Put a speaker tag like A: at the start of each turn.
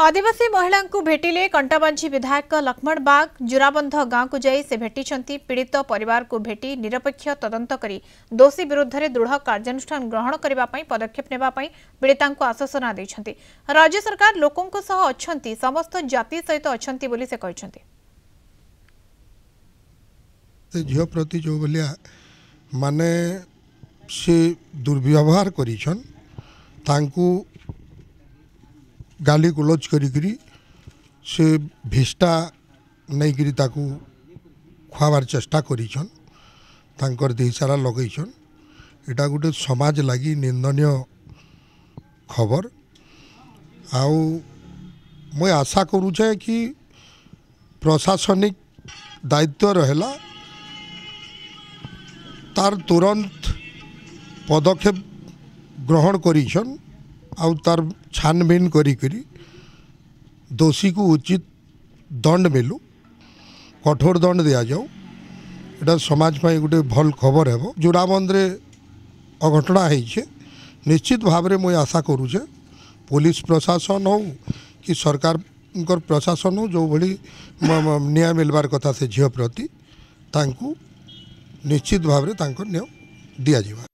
A: आदिवासी महिला को भेटिले कंटाबांझी विधायक लक्ष्मण बाग जुराबंध गांव को जाई से भेटिछंती पीड़ित परिवार को भेटी निरपेक्ष तदंत करी दोषी विरुद्ध में दृढ़ कार्यानुष्ठान ग्रहण करने पदक्षेप नेबा पई पीड़िता को आश्वासना दैछंती। राज्य सरकार लोकों सह अछंती समस्त जाति सहित अछंती बोली से कहछंती।
B: झील प्रति जो भलिया माने से दुर्व्यवहार करिछन तांकू गाली गुलज करी से भिष्टा नहीं करी ताकू खुआबार चेष्टा करिछन तांकर देह सारा लगैछन। एटा गोटे समाज लगी निंदनीय खबर। आउ मैं आशा करूछे कि प्रशासनिक दायित्व रहेला तार तुरंत पदक्षेप ग्रहण करिछन आउ तार छानबीन करी दोषी को उचित दंड मिलू कठोर दंड दिया जाऊ। एटा समाज पाई गोटे भल खबर है। जोराबंद रे अघटना है निश्चित भाव में मुझे आशा करुचे पुलिस प्रशासन हो कि सरकार प्रशासन हो जो भली न्याय मिलबार कथा से झील प्रति तांकू निश्चित भाव में न्याय दिया जावा।